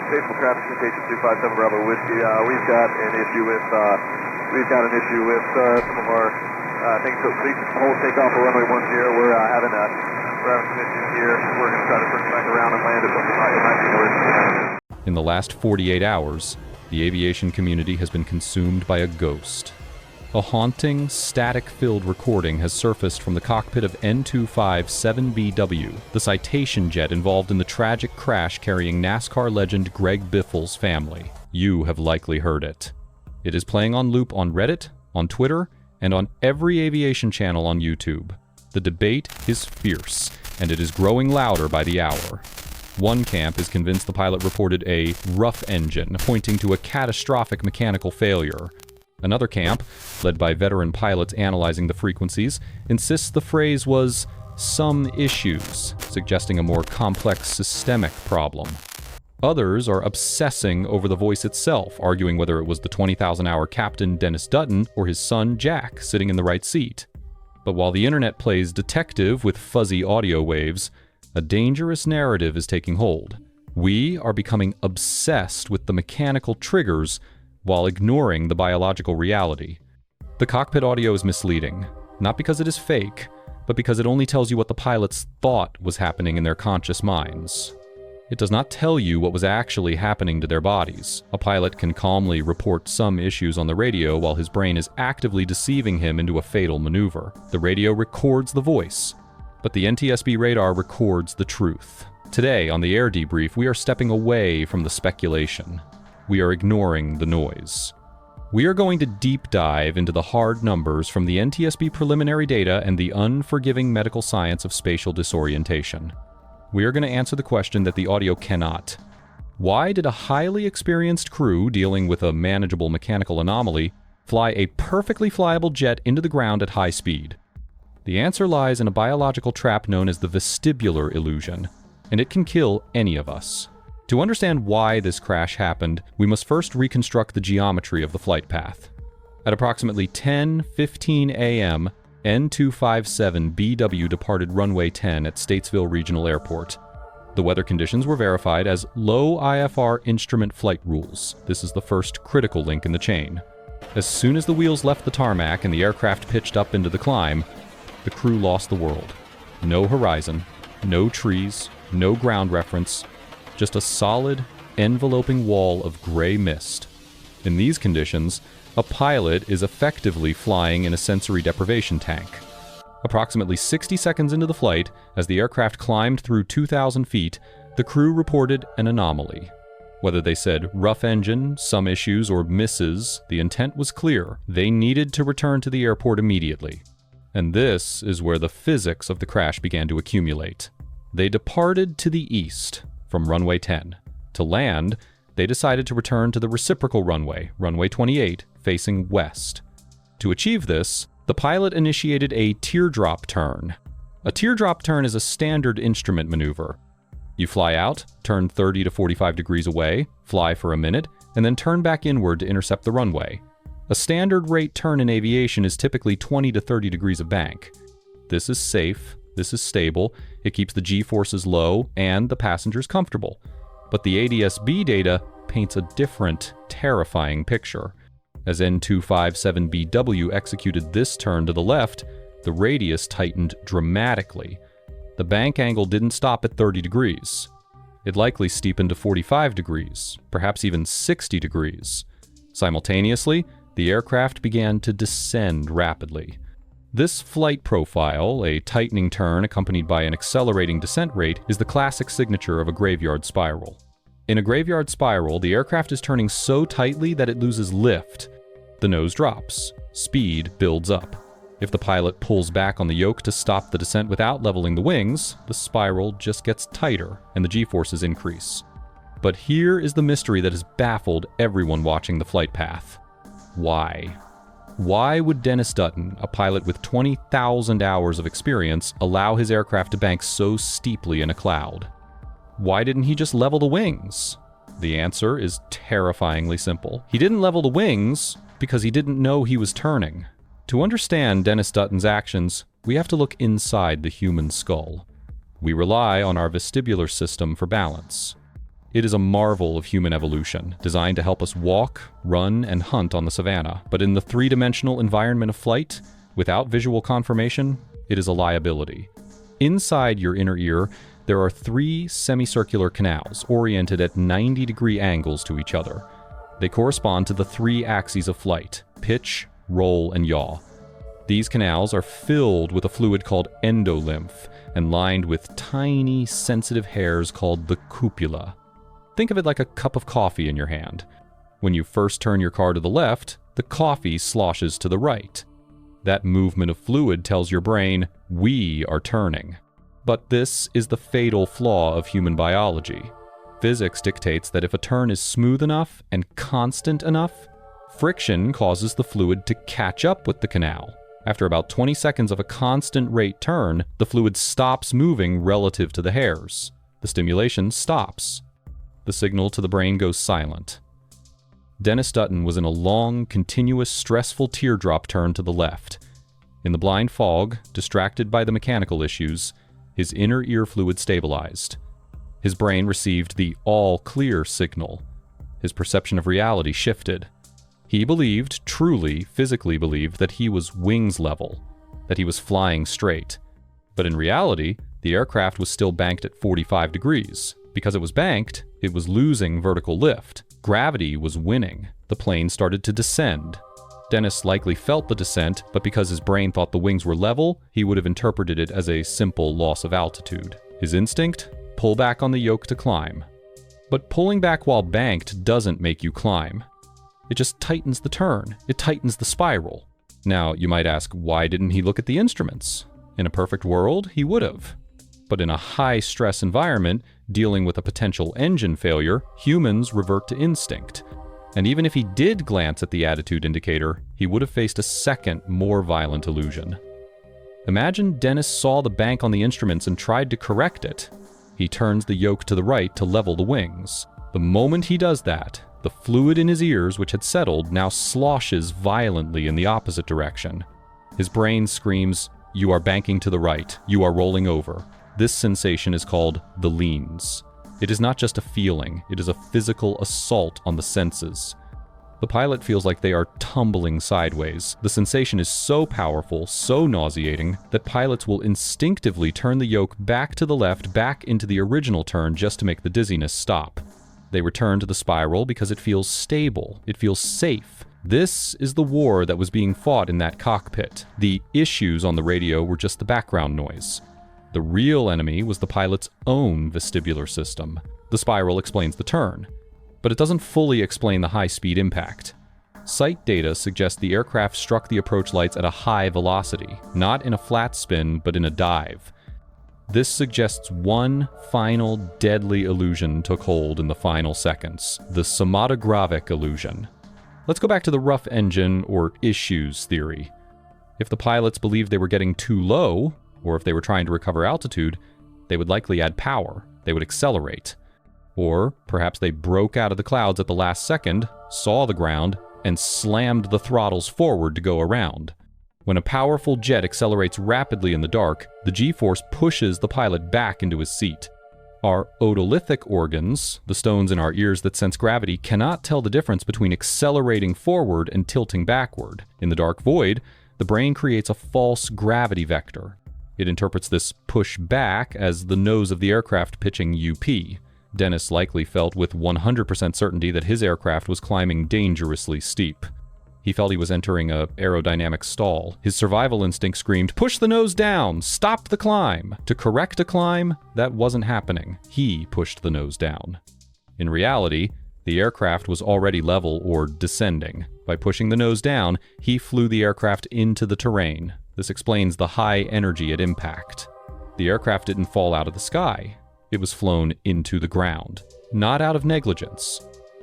Spatial Traffic Citation 257 Bravo Whiskey. We've got an issue with some of our things. So please hold takeoff for runway 10. We're having some issues here. We're going to try to turn back around and land it, but it might be an emergency. In the last 48 hours, the aviation community has been consumed by a ghost. A haunting, static-filled recording has surfaced from the cockpit of N257BW, the citation jet involved in the tragic crash carrying NASCAR legend Greg Biffle's family. You have likely heard it. It is playing on loop on Reddit, on Twitter, and on every aviation channel on YouTube. The debate is fierce, and it is growing louder by the hour. One camp is convinced the pilot reported a rough engine, pointing to a catastrophic mechanical failure. Another camp, led by veteran pilots analyzing the frequencies, insists the phrase was some issues, suggesting a more complex systemic problem. Others are obsessing over the voice itself, arguing whether it was the 20,000-hour captain Dennis Dutton or his son Jack sitting in the right seat. But while the internet plays detective with fuzzy audio waves, a dangerous narrative is taking hold. We are becoming obsessed with the mechanical triggers while ignoring the biological reality. The cockpit audio is misleading, not because it is fake, but because it only tells you what the pilots thought was happening in their conscious minds. It does not tell you what was actually happening to their bodies. A pilot can calmly report some issues on the radio while his brain is actively deceiving him into a fatal maneuver. The radio records the voice, but the NTSB radar records the truth. Today, on the Air Debrief, we are stepping away from the speculation. We are ignoring the noise. We are going to deep dive into the hard numbers from the NTSB preliminary data and the unforgiving medical science of spatial disorientation. We are going to answer the question that the audio cannot. Why did a highly experienced crew dealing with a manageable mechanical anomaly fly a perfectly flyable jet into the ground at high speed? The answer lies in a biological trap known as the vestibular illusion, and it can kill any of us. To understand why this crash happened, we must first reconstruct the geometry of the flight path. At approximately 10:15 a.m., N257BW departed runway 10 at Statesville Regional Airport. The weather conditions were verified as low IFR instrument flight rules. This is the first critical link in the chain. As soon as the wheels left the tarmac and the aircraft pitched up into the climb, the crew lost the world. No horizon, no trees, no ground reference, just a solid, enveloping wall of gray mist. In these conditions, a pilot is effectively flying in a sensory deprivation tank. Approximately 60 seconds into the flight, as the aircraft climbed through 2,000 feet, the crew reported an anomaly. Whether they said rough engine, some issues, or misses, the intent was clear. They needed to return to the airport immediately. And this is where the physics of the crash began to accumulate. They departed to the east from runway 10. To land, they decided to return to the reciprocal runway, runway 28, facing west. To achieve this, the pilot initiated a teardrop turn. A teardrop turn is a standard instrument maneuver. You fly out, turn 30 to 45 degrees away, fly for a minute, and then turn back inward to intercept the runway. A standard rate turn in aviation is typically 20 to 30 degrees of bank. This is safe, this is stable, it keeps the G-forces low and the passengers comfortable. But the ADS-B data paints a different, terrifying picture. As N257BW executed this turn to the left, the radius tightened dramatically. The bank angle didn't stop at 30 degrees. It likely steepened to 45 degrees, perhaps even 60 degrees. Simultaneously, the aircraft began to descend rapidly. This flight profile, a tightening turn accompanied by an accelerating descent rate, is the classic signature of a graveyard spiral. In a graveyard spiral, the aircraft is turning so tightly that it loses lift. The nose drops. Speed builds up. If the pilot pulls back on the yoke to stop the descent without leveling the wings, the spiral just gets tighter and the G-forces increase. But here is the mystery that has baffled everyone watching the flight path. Why? Why would Dennis Dutton, a pilot with 20,000 hours of experience, allow his aircraft to bank so steeply in a cloud? Why didn't he just level the wings? The answer is terrifyingly simple. He didn't level the wings because he didn't know he was turning. To understand Dennis Dutton's actions, we have to look inside the human skull. We rely on our vestibular system for balance. It is a marvel of human evolution, designed to help us walk, run, and hunt on the savannah. But in the three-dimensional environment of flight, without visual confirmation, it is a liability. Inside your inner ear, there are 3 semicircular canals oriented at 90-degree angles to each other. They correspond to the 3 axes of flight: pitch, roll, and yaw. These canals are filled with a fluid called endolymph and lined with tiny, sensitive hairs called the cupula. Think of it like a cup of coffee in your hand. When you first turn your car to the left, the coffee sloshes to the right. That movement of fluid tells your brain, we are turning. But this is the fatal flaw of human biology. Physics dictates that if a turn is smooth enough and constant enough, friction causes the fluid to catch up with the canal. After about 20 seconds of a constant rate turn, the fluid stops moving relative to the hairs. The stimulation stops. The signal to the brain goes silent. Dennis Dutton was in a long, continuous, stressful teardrop turn to the left. In the blind fog, distracted by the mechanical issues, his inner ear fluid stabilized. His brain received the all-clear signal. His perception of reality shifted. He believed, truly, physically believed, that he was wings level, that he was flying straight. But in reality, the aircraft was still banked at 45 degrees. Because it was banked, it was losing vertical lift. Gravity was winning. The plane started to descend. Dennis likely felt the descent, but because his brain thought the wings were level, he would have interpreted it as a simple loss of altitude. His instinct? Pull back on the yoke to climb. But pulling back while banked doesn't make you climb. It just tightens the turn. It tightens the spiral. Now, you might ask, why didn't he look at the instruments? In a perfect world, he would have. But in a high-stress environment, dealing with a potential engine failure, humans revert to instinct. And even if he did glance at the attitude indicator, he would have faced a second, more violent illusion. Imagine Dennis saw the bank on the instruments and tried to correct it. He turns the yoke to the right to level the wings. The moment he does that, the fluid in his ears, which had settled, now sloshes violently in the opposite direction. His brain screams, "You are banking to the right. You are rolling over." This sensation is called the leans. It is not just a feeling, it is a physical assault on the senses. The pilot feels like they are tumbling sideways. The sensation is so powerful, so nauseating, that pilots will instinctively turn the yoke back to the left, back into the original turn just to make the dizziness stop. They return to the spiral because it feels stable, it feels safe. This is the war that was being fought in that cockpit. The issues on the radio were just the background noise. The real enemy was the pilot's own vestibular system. The spiral explains the turn, but it doesn't fully explain the high-speed impact. Sight data suggests the aircraft struck the approach lights at a high velocity, not in a flat spin, but in a dive. This suggests one final deadly illusion took hold in the final seconds, the Somatogravic illusion. Let's go back to the rough engine or issues theory. If the pilots believed they were getting too low, or if they were trying to recover altitude, they would likely add power, they would accelerate. Or perhaps they broke out of the clouds at the last second, saw the ground, and slammed the throttles forward to go around. When a powerful jet accelerates rapidly in the dark, the G-force pushes the pilot back into his seat. Our otolithic organs, the stones in our ears that sense gravity, cannot tell the difference between accelerating forward and tilting backward. In the dark void, the brain creates a false gravity vector. It interprets this push back as the nose of the aircraft pitching UP. Dennis likely felt with 100% certainty that his aircraft was climbing dangerously steep. He felt he was entering an aerodynamic stall. His survival instinct screamed, "Push the nose down! Stop the climb!" To correct a climb, that wasn't happening. He pushed the nose down. In reality, the aircraft was already level or descending. By pushing the nose down, he flew the aircraft into the terrain. This explains the high energy at impact. The aircraft didn't fall out of the sky. It was flown into the ground. Not out of negligence,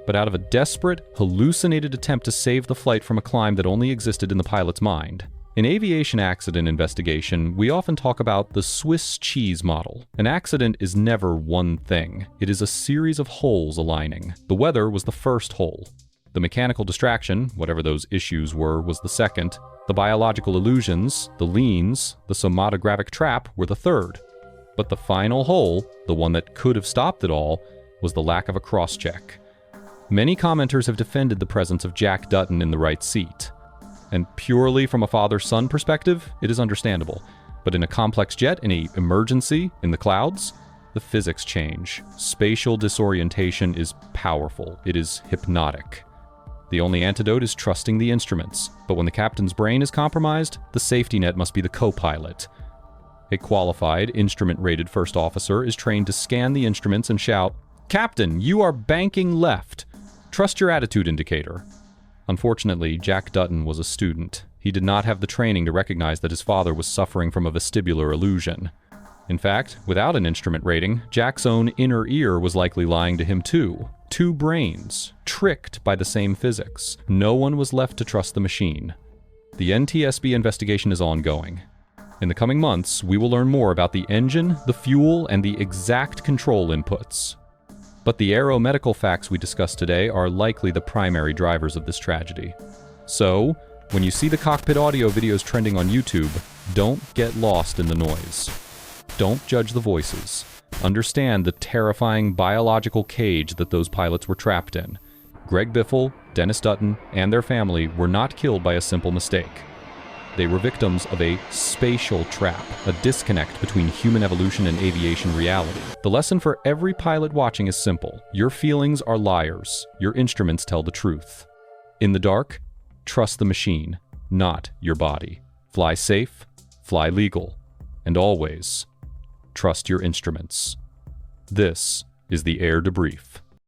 but out of a desperate, hallucinated attempt to save the flight from a climb that only existed in the pilot's mind. In aviation accident investigation, we often talk about the Swiss cheese model. An accident is never one thing. It is a series of holes aligning. The weather was the first hole. The mechanical distraction, whatever those issues were, was the second. The biological illusions, the leans, the somatogravic trap were the third. But the final hole, the one that could have stopped it all, was the lack of a cross-check. Many commenters have defended the presence of Jack Dutton in the right seat. And purely from a father-son perspective, it is understandable. But in a complex jet, in an emergency, in the clouds, the physics change. Spatial disorientation is powerful. It is hypnotic. The only antidote is trusting the instruments. But when the captain's brain is compromised, the safety net must be the co-pilot. A qualified, instrument-rated first officer is trained to scan the instruments and shout, "Captain, you are banking left. Trust your attitude indicator." Unfortunately, Jack Dutton was a student. He did not have the training to recognize that his father was suffering from a vestibular illusion. In fact, without an instrument rating, Jack's own inner ear was likely lying to him too. Two brains, tricked by the same physics. No one was left to trust the machine. The NTSB investigation is ongoing. In the coming months, we will learn more about the engine, the fuel, and the exact control inputs. But the aeromedical facts we discussed today are likely the primary drivers of this tragedy. So, when you see the cockpit audio videos trending on YouTube, don't get lost in the noise. Don't judge the voices. Understand the terrifying biological cage that those pilots were trapped in. Greg Biffle, Dennis Dutton, and their family were not killed by a simple mistake. They were victims of a spatial trap, a disconnect between human evolution and aviation reality. The lesson for every pilot watching is simple. Your feelings are liars. Your instruments tell the truth. In the dark, trust the machine, not your body. Fly safe, fly legal, and always trust your instruments. This is the Air Debrief.